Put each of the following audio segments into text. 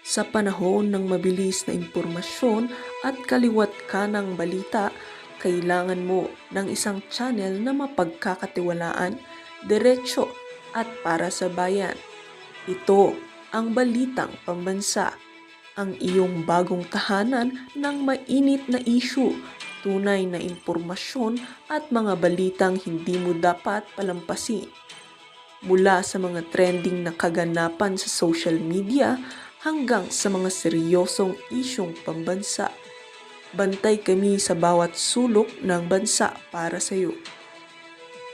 Sa panahon ng mabilis na impormasyon at kaliwat kanang balita, kailangan mo ng isang channel na mapagkakatiwalaan, diretsyo at para sa bayan. Ito ang Balitang Pambansa, ang iyong bagong tahanan ng mainit na issue, tunay na impormasyon at mga balitang hindi mo dapat palampasin. Mula sa mga trending na kaganapan sa social media hanggang sa mga seryosong isyong pambansa. Bantay kami sa bawat sulok ng bansa para sa iyo.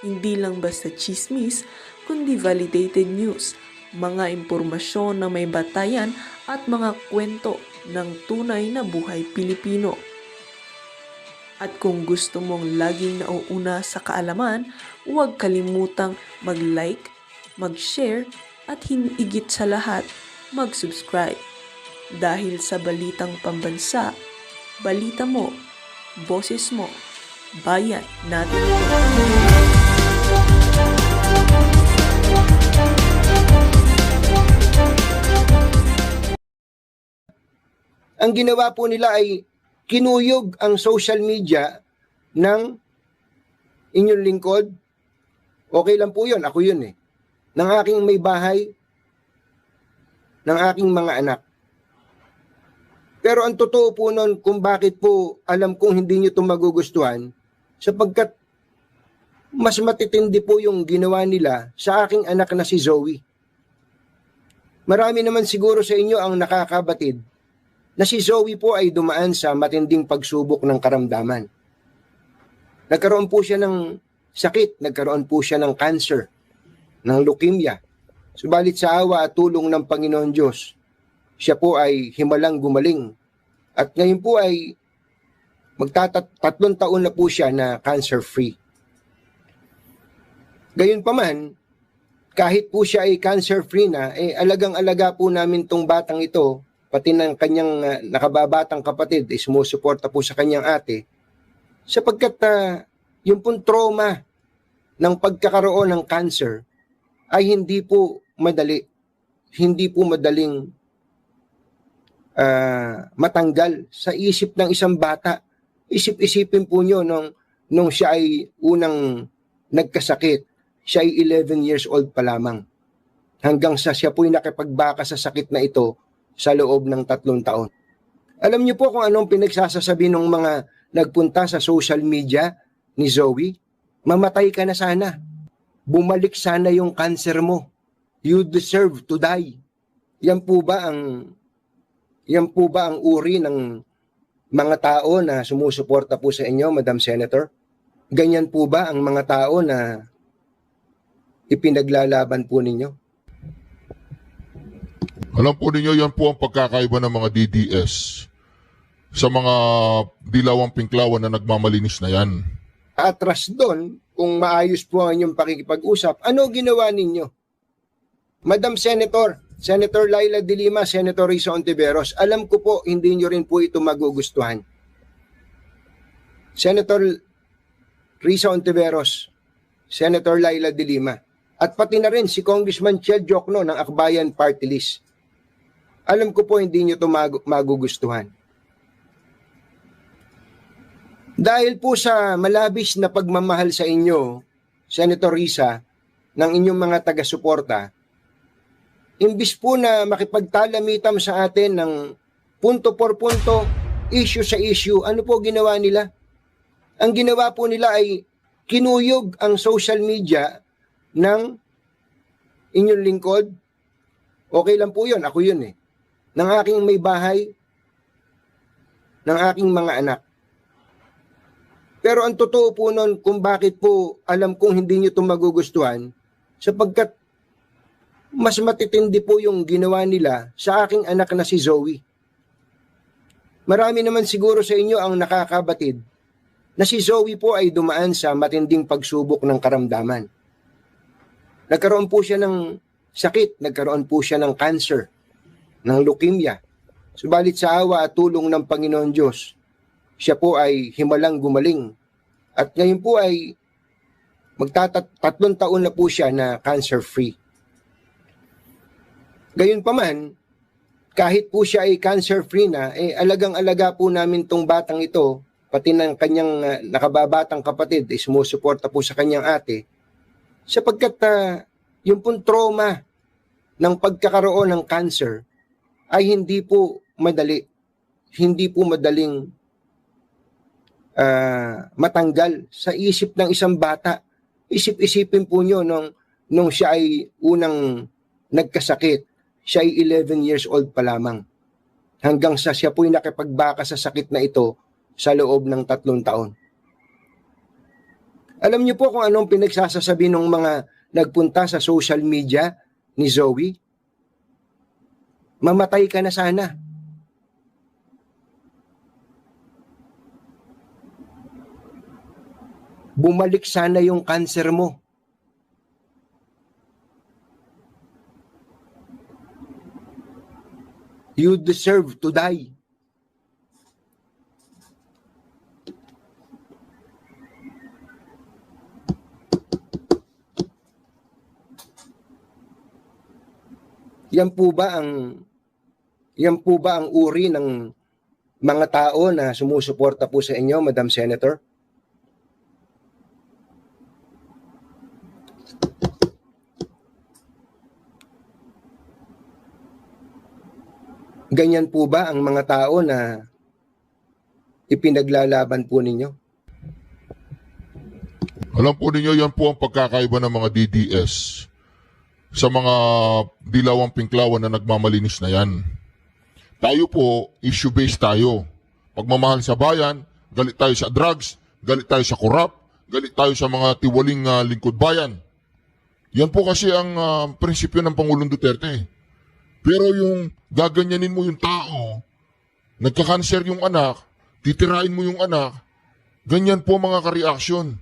Hindi lang basta chismis, kundi validated news, mga impormasyon na may batayan at mga kwento ng tunay na buhay Pilipino. At kung gusto mong laging nauuna sa kaalaman, huwag kalimutang mag-like, mag-share at higit sa lahat, mag-subscribe. Dahil sa Balitang Pambansa, balita mo, boses mo, bayan natin ito. Ang ginawa po nila ay kinuyog ang social media ng inyong lingkod. Okay lang po yun, ako yun eh. Ng aking may bahay, ng aking mga anak. Pero ang totoo po nun kung bakit po alam kong hindi nyo ito magugustuhan, sapagkat mas matitindi po yung ginawa nila sa aking anak na si Zoe. Marami naman siguro sa inyo ang nakakabatid na si Zoe po ay dumaan sa matinding pagsubok ng karamdaman. Nagkaroon po siya ng sakit, nagkaroon po siya ng cancer, ng leukemia. Subalit sa awa at tulong ng Panginoon Diyos, siya po ay himalang gumaling. At ngayon po ay magtatatlong taon na po siya na cancer-free. Gayunpaman, kahit po siya ay cancer-free na, alagang-alaga po namin tong batang ito, pati ng kanyang nakababatang kapatid, sumusuporta po sa kanyang ate, sapagkat yung pong trauma ng pagkakaroon ng cancer ay hindi po madali. Hindi po madaling matanggal sa isip ng isang bata. Isip-isipin po nyo nung siya ay unang nagkasakit, siya ay 11 years old pa lamang. Hanggang sa siya po'y nakipagbaka sa sakit na ito sa loob ng 3 taon. Alam niyo po kung anong pinagsasasabi ng mga nagpunta sa social media ni Zoe? Mamatay ka na sana. Bumalik sana yung cancer mo. You deserve to die. Yan po ba ang uri ng mga tao na sumusuporta po sa inyo, Madam Senator? Ganyan po ba ang mga tao na ipinaglalaban po ninyo? Alam po ninyo, yan po ang pagkakaiba ng mga DDS sa mga dilawang pinklawan na nagmamalinis na yan. Atras doon, kung maayos po ang inyong pakikipag-usap, ano ginawa ninyo? Madam Senator, Senator Laila de Lima, Senator Risa Ontiveros, alam ko po hindi nyo rin po ito magugustuhan. Senator Risa Ontiveros, Senator Laila de Lima, at pati na rin si Congressman Chel Jokno ng Akbayan Party List. Alam ko po hindi nyo ito magugustuhan. Dahil po sa malabis na pagmamahal sa inyo, Senator Risa, ng inyong mga taga-suporta, imbis po na makipagtalamitam sa atin ng punto por punto, issue sa issue, ano po ginawa nila? Ang ginawa po nila ay kinuyog ang social media ng inyong lingkod. Okay lang po yun, ako yun eh. Ng aking may bahay, ng aking mga anak. Pero ang totoo po nun kung bakit po alam kong hindi nyo ito magugustuhan, sapagkat mas matitindi po yung ginawa nila sa aking anak na si Zoe. Marami naman siguro sa inyo ang nakakabatid na si Zoe po ay dumaan sa matinding pagsubok ng karamdaman. Nagkaroon po siya ng sakit, nagkaroon po siya ng cancer, ng leukemia. Subalit sa awa at tulong ng Panginoon Diyos, siya po ay himalang gumaling. At ngayon po ay magtatatlong taon na po siya na cancer-free. Gayunpaman, kahit po siya ay cancer-free na, alagang-alaga po namin tong batang ito, pati ng kanyang nakababatang kapatid, sumusuporta po sa kanyang ate, sapagkat yung pong trauma ng pagkakaroon ng cancer ay hindi po madali. Hindi po madaling matanggal sa isip ng isang bata. Isip-isipin po nyo nung siya ay unang nagkasakit, siya ay 11 years old pa lamang. Hanggang sa siya po'y nakipagbaka sa sakit na ito sa loob ng 3 taon. Alam niyo po kung anong pinagsasasabi ng mga nagpunta sa social media ni Zoe? Mamatay ka na sana. Bumalik sana yung cancer mo. You deserve to die. Yan po ba ang uri ng mga tao na sumusuporta po sa inyo, Madam Senator? Ganyan po ba ang mga tao na ipinaglalaban po ninyo? Alam po ninyo, yan po ang pagkakaiba ng mga DDS sa mga dilawang pinklawan na nagmamalinis na yan. Tayo po, issue-based tayo. Pagmamahal sa bayan, galit tayo sa drugs, galit tayo sa korap, galit tayo sa mga tiwaling lingkod bayan. Yan po kasi ang prinsipyo ng Pangulong Duterte. Pero yung gaganyanin mo yung tao, nagka-cancer yung anak, titirain mo yung anak, ganyan po mga ka-reaction.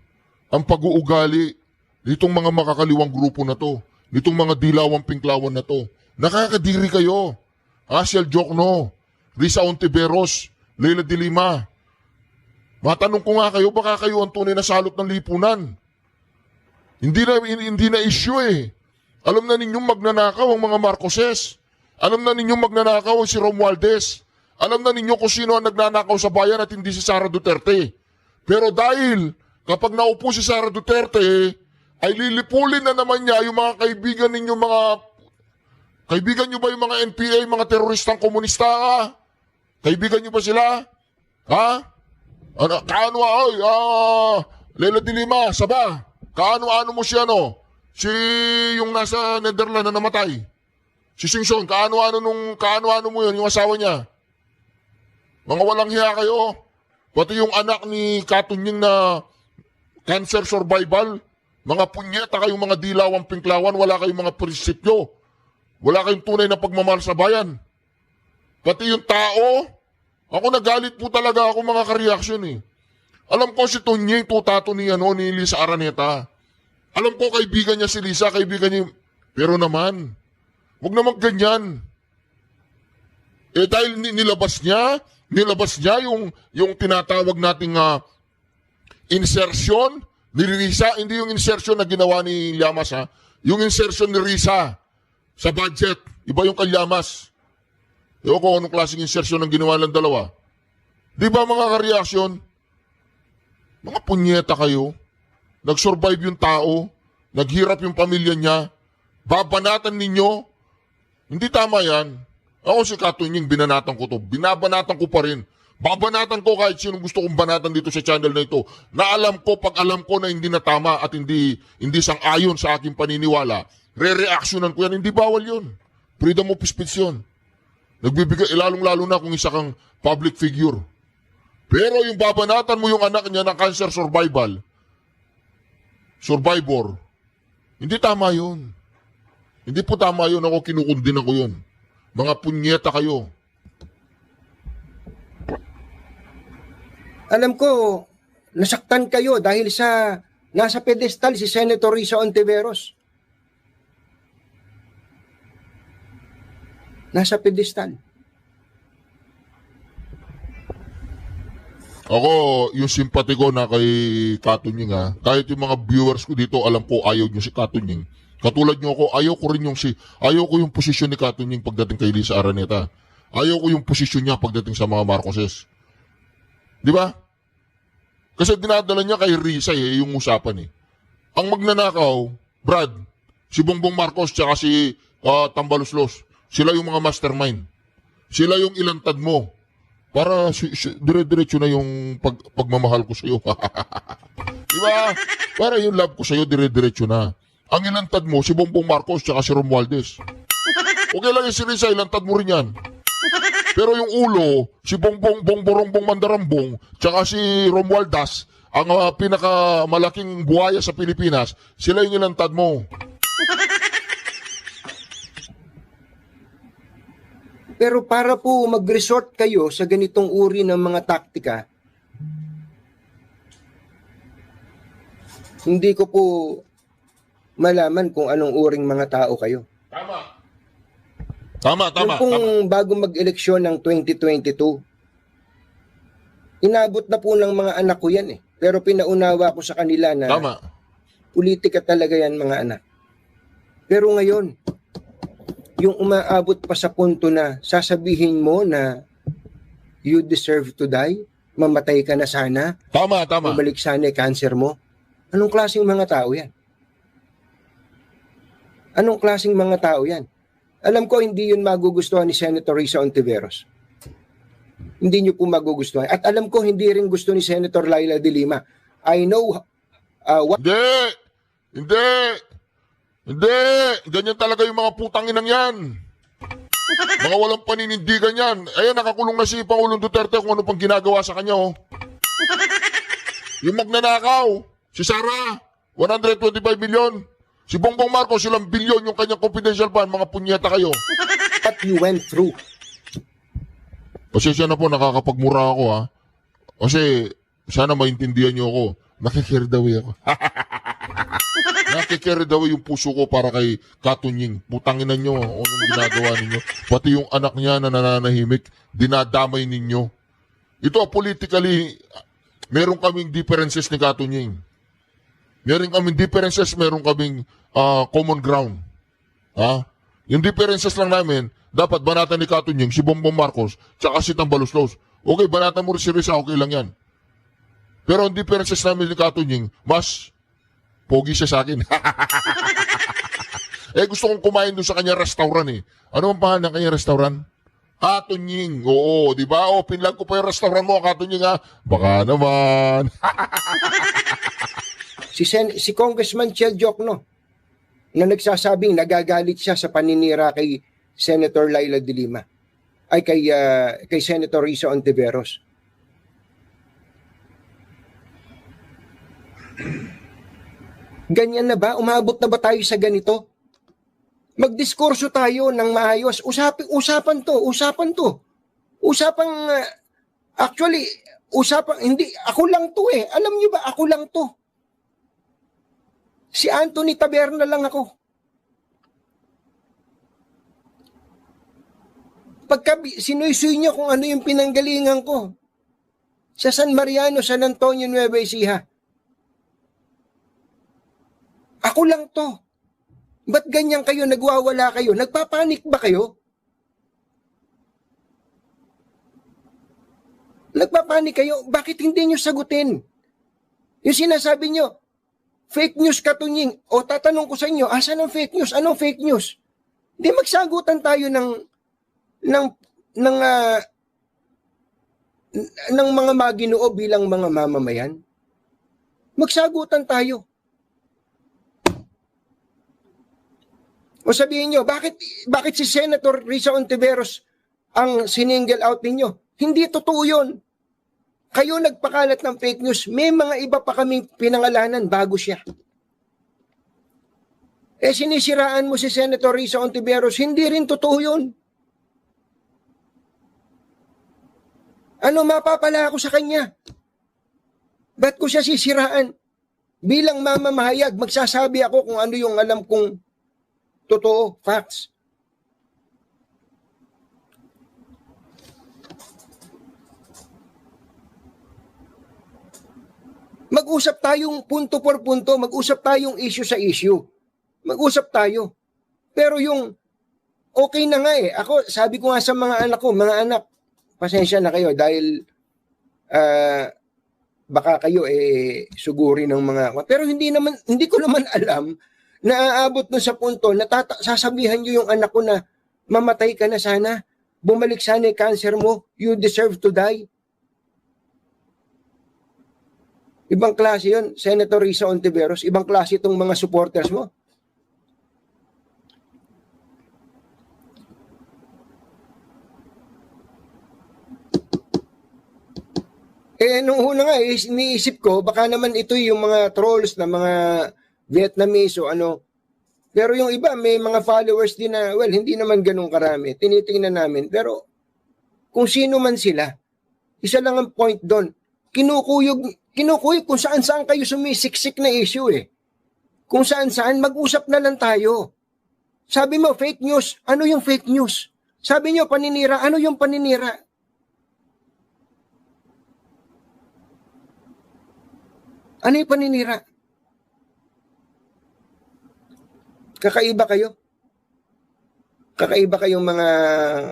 Ang pag-uugali nitong mga makakaliwang grupo na to, nitong mga dilawang pinklawan na to. Nakakadiri kayo. Asiel Jokno, Risa Ontiveros, Leila de Lima. Matanong ko nga kayo, baka kayo ang tunay na salot ng lipunan. Hindi na issue eh. Alam na ninyong magnanakaw ang mga Marcoses. Alam na ninyong magnanakaw si Romualdez. Alam na ninyo kung sino ang nagnanakaw sa bayan at hindi si Sara Duterte. Pero dahil kapag naupo si Sara Duterte, ay lilipulin na naman niya yung mga kaibigan ninyo, kaibigan nyo ba yung mga NPA, mga teroristang komunista? Kaibigan nyo ba sila? Ha? Kaano, Leila de Lima, Saba, kaano-ano mo siya, no? Si yung nasa Netherlands na namatay. Si Singson, kaano-ano mo yun, yung asawa niya. Mga walang hiya kayo. Pati yung anak ni Katunying na cancer survival, mga punyeta kayong mga dilawang pinklawan, wala kayong mga prinsipyo. Wala kayong tunay na pagmamahal sa bayan. Pati yung tao, ako nagalit po talaga ako mga ka-reaction eh. Alam ko si Tunying, tutato ni Lisa Araneta. Alam ko kaibigan niya si Lisa, kaibigan niya. Pero naman, huwag naman ganyan. Dahil nilabas niya yung tinatawag nating insertion ni Risa, hindi yung insertion na ginawa ni Llamas ha. Yung insertion ni Risa sa budget, iba yung kay Llamas. Ewan ko anong klaseng insertion ang ginawa ng dalawa. Di ba mga ka-reaction? Mga punyeta kayo. Nag-survive yung tao, naghirap yung pamilya niya, babanatan ninyo. Hindi tama yan. Ako si Katunying, binanatan ko to. Binabanatan ko pa rin. Babanatan ko kahit sinong gusto kong banatan dito sa channel na ito. Na alam ko, pag alam ko na hindi na tama at hindi sang-ayon sa aking paniniwala, re-reactionan ko yan. Hindi bawal yun. Freedom of speech yun. Nagbibigay, lalong-lalo na kung isa kang public figure. Pero yung babanatan mo yung anak niya ng cancer survivor, hindi tama yun. Hindi po tama yun. Ako kinukundin ako yun. Mga punyeta kayo. Alam ko, nasaktan kayo dahil sa nasa pedestal si Senator Risa Ontiveros. Nasa pedestal. Ako, yung simpati ko na kay Katunying ha, kahit yung mga viewers ko dito, alam ko ayaw nyo si Katunying. Katulad nyo ako, ayaw ko yung posisyon ni Katunying pagdating kay Lisa Araneta. Ayaw ko yung posisyon niya pagdating sa mga Marcoses. Di ba? Kasi dinadala niya kay Risa yung usapan eh. Ang magnanakaw, Brad, si Bongbong Marcos tsaka si Tambaluslos, sila yung mga mastermind. Sila yung ilantad mo. Para dire-diretso na yung pagmamahal ko sa'yo. Di ba? Para yung love ko sa'yo, dire-diretso na. Ang ilantad mo, si Bongbong Marcos tsaka si Romualdez. Okay lang yung si Risa, ilantad mo rin yan. Pero yung ulo, si Bongbong Mandarambong, tsaka si Romualdez, ang pinakamalaking buhaya sa Pilipinas, sila yung ilantad mo. Pero para po mag-resort kayo sa ganitong uri ng mga taktika, hindi ko po malaman kung anong uring mga tao kayo. Tama. Yung pong bago mag-eleksyon ng 2022, inabot na po ng mga anak ko yan eh. Pero pinaunawa ko sa kanila na Tama. politika talaga yan mga anak. Pero ngayon, yung umaabot pa sa punto na sasabihin mo na you deserve to die, mamatay ka na sana, Tama. bumalik sana cancer mo. Anong klaseng mga tao yan? Anong klaseng mga tao yan? Alam ko hindi yun magugustuhan ni Senator Risa Ontiveros. Hindi nyo po magugustuhan. At alam ko hindi rin gusto ni Senator Laila de Lima. I know what... Hindi. Ganyan talaga yung mga putang inang yan. Mga walang paninindigan yan. Ayan, nakakulong na si Pangulong Duterte kung ano pang ginagawa sa kanya, oh. Yung magnanakaw, si Sara, 125 million. Si Bongbong Marcos, ilang bilyon yung kanyang confidential fund, mga punyeta kayo. What you went through. Pasensya na po, nakakapagmura ako, ha. Kasi, sana maintindihan niyo ako. Nakikirid away ako. Nakikirid away yung puso ko para kay Katunying. Putanginan nyo, anong ginagawa ninyo. Pati yung anak niya na nananahimik, dinadamay ninyo. Ito, politically, meron kaming differences ni Katunying. Meron kaming differences, meron kaming common ground. Ha? Yung differences lang namin, dapat banatan ni Katunying, si Bongbong Marcos, tsaka si Tambaluslos. Okay, banatan mo rin si Risa, okay lang yan. Pero ang differences namin ni Katunying, mas pogi siya sa akin. Gusto kong kumain doon sa kanya restaurant eh. Ano ang pangalan ng kanya restaurant? Katunying. Oo, di ba? O, pinlag ko pa yung restaurant mo, Katunying ha. Baka naman. Si Congressman Chel Jokno na nagsasabing nagagalit siya sa paninira kay Senator Laila de Lima ay kay Senator Risa Ontiveros. Ganyan na ba? Umabot na ba tayo sa ganito? Magdiskurso tayo ng maayos. Usapan to. Hindi, ako lang to eh. Alam niyo ba, ako lang to. Si Anthony Taberna lang ako. Pagka sinuysuy niyo kung ano yung pinanggalingan ko sa San Mariano, San Antonio, Nueva Ecija. Ako lang to. Ba't ganyan kayo? Nagwawala kayo? Nagpapanik ba kayo? Nagpapanik kayo? Bakit hindi nyo sagutin? Yung sinasabi nyo, fake news Katunying. O tatanong ko sa inyo, asan ang fake news? Anong fake news? Hindi magsagutan tayo ng mga maginoo bilang mga mamamayan. Magsagutan tayo. O sabihin nyo, bakit si Senator Risa Ontiveros ang siningle out ninyo? Hindi totoo yun. Kayo nagpakalat ng fake news. May mga iba pa kaming pinangalanan bago siya. Sinisiraan mo si Senator Risa Ontiveros. Hindi rin totoo yun. Ano mapapala ako sa kanya? Ba't ko siya sisiraan? Bilang mamamahayag, magsasabi ako kung ano yung alam kong totoo, facts. Mag-usap tayong punto por punto, mag-usap tayong issue sa issue. Mag-usap tayo. Pero yung okay na nga eh. Ako, sabi ko nga sa mga anak ko, mga anak, pasensya na kayo dahil baka kayo suguri ng mga... Pero hindi ko naman alam na aabot nun sa punto na sasabihan nyo yung anak ko na mamatay ka na sana. Bumalik sana yung cancer mo. You deserve to die. Ibang klase yun, Senator Risa Ontiveros. Ibang klase itong mga supporters mo. Nung una nga, iniisip ko, baka naman ito yung mga trolls na mga Vietnamese o ano. Pero yung iba, may mga followers din na, well, hindi naman ganun karami. Tinitingnan namin. Pero kung sino man sila, isa lang ang point doon. Kinukuyog kung saan-saan kayo sumisiksik na issue eh. Kung saan-saan, mag-usap na lang tayo. Sabi mo, fake news. Ano yung fake news? Sabi nyo, paninira. Ano yung paninira? Ano yung paninira? Kakaiba kayo? Kakaiba kayong mga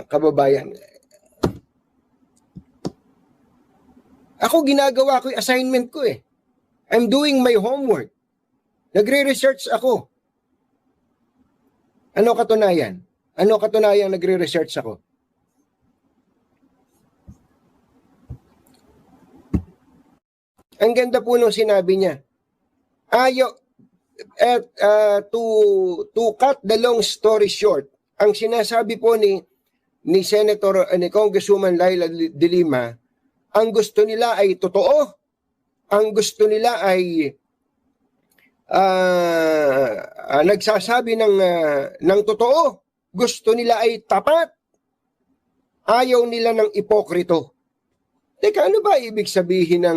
kababayan. Ako ginagawa ko yung assignment ko eh. I'm doing my homework. Nagre-research ako. Ano katunayan? Ano katunayan nagre-research ako? Ang ganda po nung sinabi niya. To cut the long story short, ang sinasabi po ni Congresswoman Laila de Lima, ang gusto nila ay totoo, ang gusto nila ay nagsasabi ng totoo, gusto nila ay tapat, ayaw nila ng ipokrito. Teka, ano ba ibig sabihin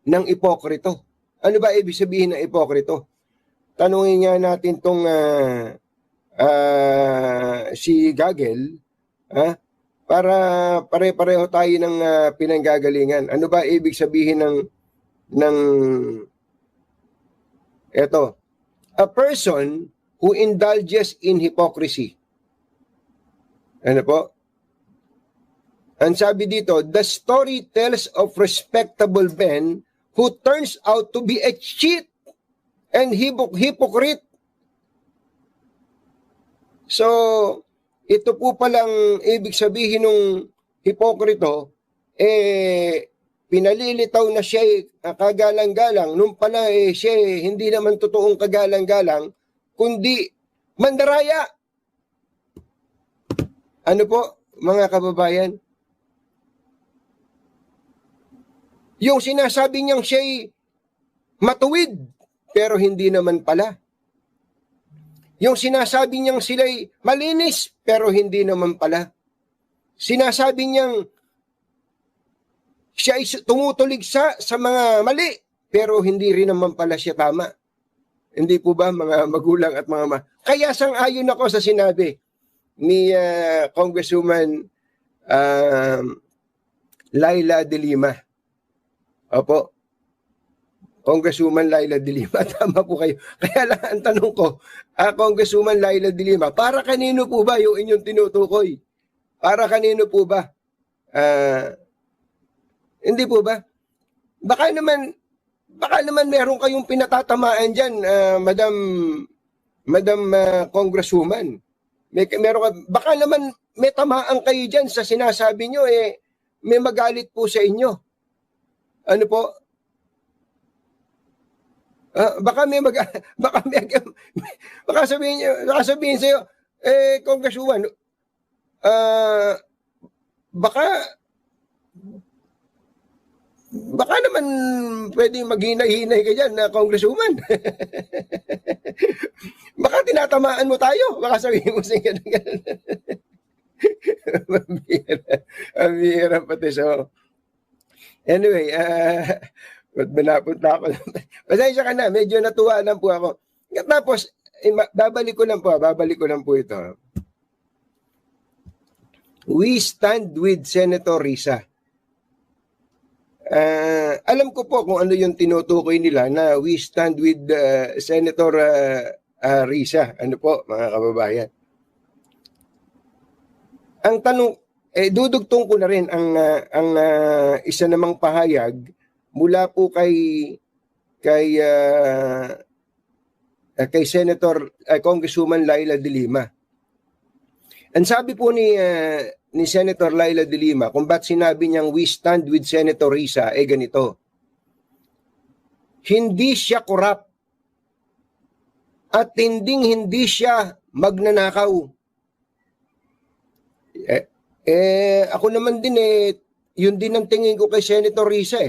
ng ipokrito? Ano ba ibig sabihin ng ipokrito? Tanungin nga natin tong si Gagel, para pare-pareho tayo ng pinanggagalingan. Ano ba ibig sabihin ng eto? A person who indulges in hypocrisy. Ano po? Ang sabi dito, the story tells of respectable men who turns out to be a cheat and hypocrite. So, ito po palang ibig sabihin ng hipokrito, pinalilitaw na siya kagalang-galang. Nung pala siya hindi naman totoong kagalang-galang, kundi mandaraya. Ano po, mga kababayan? Yung sinasabi niyang siya'y matuwid, pero hindi naman pala. Yung sinasabi niyang sila'y malinis, pero hindi naman pala. Sinasabi niyang siya'y tumutuligsa sa mga mali, pero hindi rin naman pala siya tama. Hindi po ba mga magulang at mga Kaya sang-ayon ako sa sinabi ni Congresswoman Laila de Lima. Opo. Congresswoman Laila de Lima, tama po kayo. Kaya lang ang tanong ko, Congresswoman Laila de Lima, para kanino po ba yung inyong tinutukoy? Para kanino po ba? Hindi po ba? Baka naman meron kayong pinatatamaan dyan, Madam Congresswoman. Baka naman may tamaan kayo dyan sa sinasabi nyo, may magalit po sa inyo. Ano po? Baka sabihin sa iyo, Congresswoman, baka naman pwedeng maghinay-hinay ka dyan na Congresswoman. Baka tinatamaan mo tayo. Baka sabihin mo sa ganun. Mabira pati. So, anyway, ba't napunta ako? Pasensya ka na, medyo natuwa lang po ako. Tapos, babalik ko lang po ito. We stand with Senator Risa. Alam ko po kung ano yung tinutukoy nila na we stand with Senator Risa. Ano po, mga kababayan? Ang tanong, dudugtong ko na rin ang isa namang pahayag mula po kay Senator Congresswoman Laila De Lima. Ang sabi po ni Senator Laila De Lima, kung ba't sinabi niyang we stand with Senator Risa, ganito. Hindi siya korap at hindi siya magnanakaw. Ako naman din yun din ang tingin ko kay Senator Risa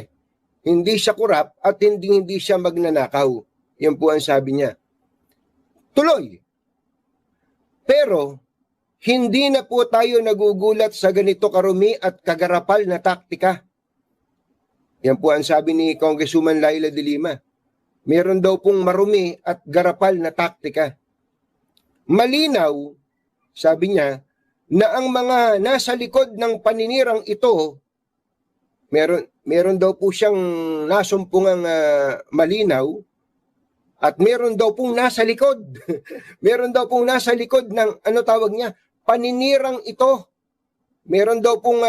Hindi siya korap at hindi siya magnanakaw. Yan po ang sabi niya. Tuloy. Pero, hindi na po tayo nagugulat sa ganito karumi at kagarapal na taktika. Yan po ang sabi ni Congresswoman Laila De Lima. Meron daw pong marumi at garapal na taktika. Malinaw, sabi niya, na ang mga nasa likod ng paninirang ito, meron daw po siyang nasumpungang malinaw at meron daw pong nasa likod. Meron daw pong nasa likod ng, paninirang ito. Meron daw pong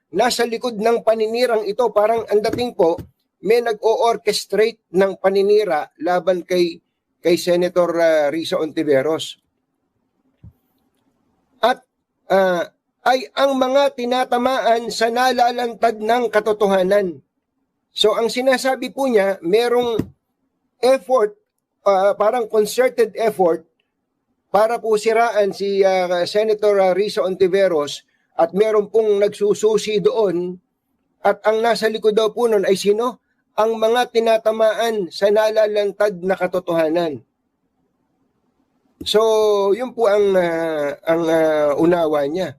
nasa likod ng paninirang ito. Parang ang dating po, may nag-o-orchestrate ng paninira laban kay Senator Risa Ontiveros. At ay ang mga tinatamaan sa nalalantad ng katotohanan. So ang sinasabi po niya, merong effort, parang concerted effort para po siraan si Senator Risa Ontiveros at meron pong nagsususi doon at ang nasa likod daw po nun ay sino? Ang mga tinatamaan sa nalalantad na katotohanan. So, yun po ang unawa niya.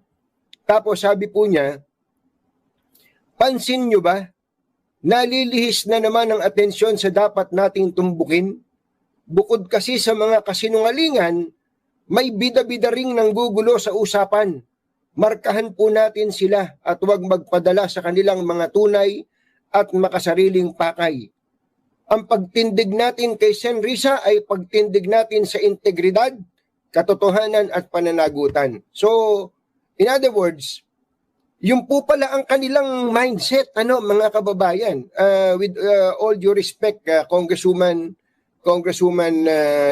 Tapos sabi po niya, pansin nyo ba, nalilihis na naman ang atensyon sa dapat nating tumbukin? Bukod kasi sa mga kasinungalingan, may bida-bida ring nanggugulo sa usapan. Markahan po natin sila at huwag magpadala sa kanilang mga tunay at makasariling pakay. Ang pagtindig natin kay Sen Risa ay pagtindig natin sa integridad, katotohanan at pananagutan. So, in other words, yung po pala ang kanilang mindset, mga kababayan. With all due respect, Congresswoman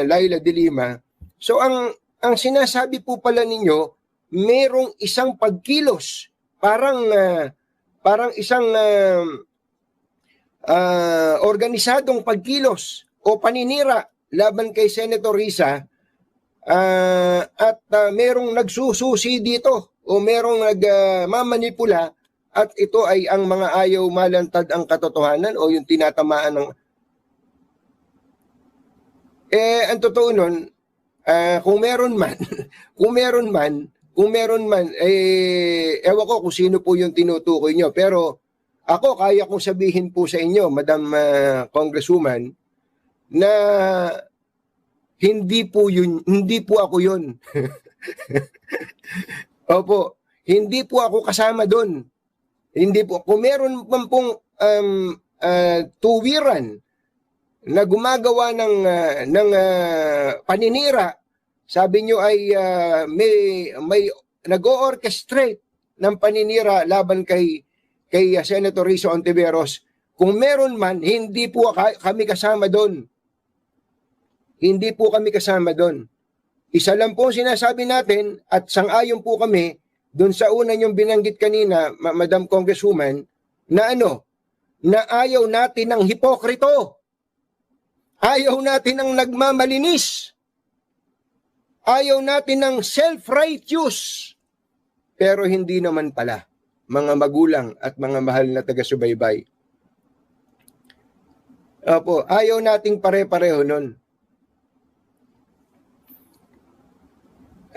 Laila De Lima. So, ang sinasabi po pala ninyo, merong isang pagkilos, parang isang organisadong pagkilos o paninira laban kay Senator Risa at merong nagsususi dito o merong nagmamanipula at ito ay ang mga ayaw malantad ang katotohanan o yung tinatamaan ng ang totoo nun, kung meron man ewan ko kung sino po yung tinutukoy nyo, pero ako, kaya kong sabihin po sa inyo, Madam Congresswoman, na hindi po ako yun. Opo, hindi po ako kasama doon. Hindi po. Kung meron man pong tuwiran na gumagawa ng paninira, sabi nyo ay may nag-o-orchestrate ng paninira laban kay Senator Risa Ontiveros, kung meron man, hindi po kami kasama doon. Hindi po kami kasama doon. Isa lang po sinasabi natin at sang-ayon po kami doon sa una yung binanggit kanina, Madam Congresswoman, na na ayaw natin ng hipokrito. Ayaw natin ng nagmamalinis. Ayaw natin ng self-righteous. Pero hindi naman pala, mga magulang at mga mahal na taga-subaybay. Opo, ayaw nating pare-pareho nun.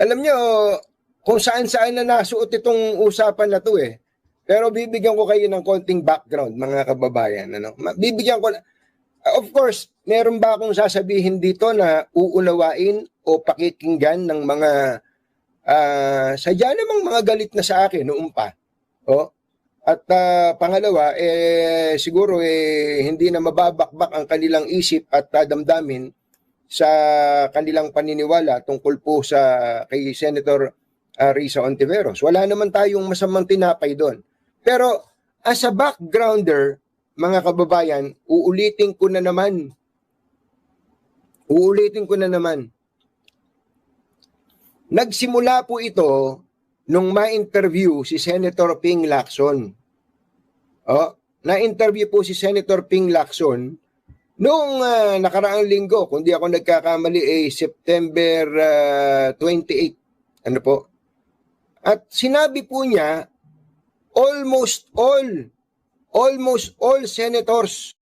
Alam nyo, kung saan-saan na nasuot itong usapan na to Pero bibigyan ko kayo ng konting background, mga kababayan. Bibigyan ko, of course, meron ba akong sasabihin dito na uunawain o pakikinggan ng mga sadya namang mga galit na sa akin noong pa. At pangalawa, siguro hindi na mababakbak ang kanilang isip at damdamin sa kanilang paniniwala tungkol po sa kay Senator Risa Ontiveros. Wala naman tayong masamang tinapay doon. Pero as a backgrounder, mga kababayan, uulitin ko na naman. Nagsimula po ito nung ma-interview si Senator Ping Lacson. Na-interview po si Senator Ping Lacson noong nakaraang linggo, kung di ako nagkakamali, September 28. Ano po? At sinabi po niya, almost all senators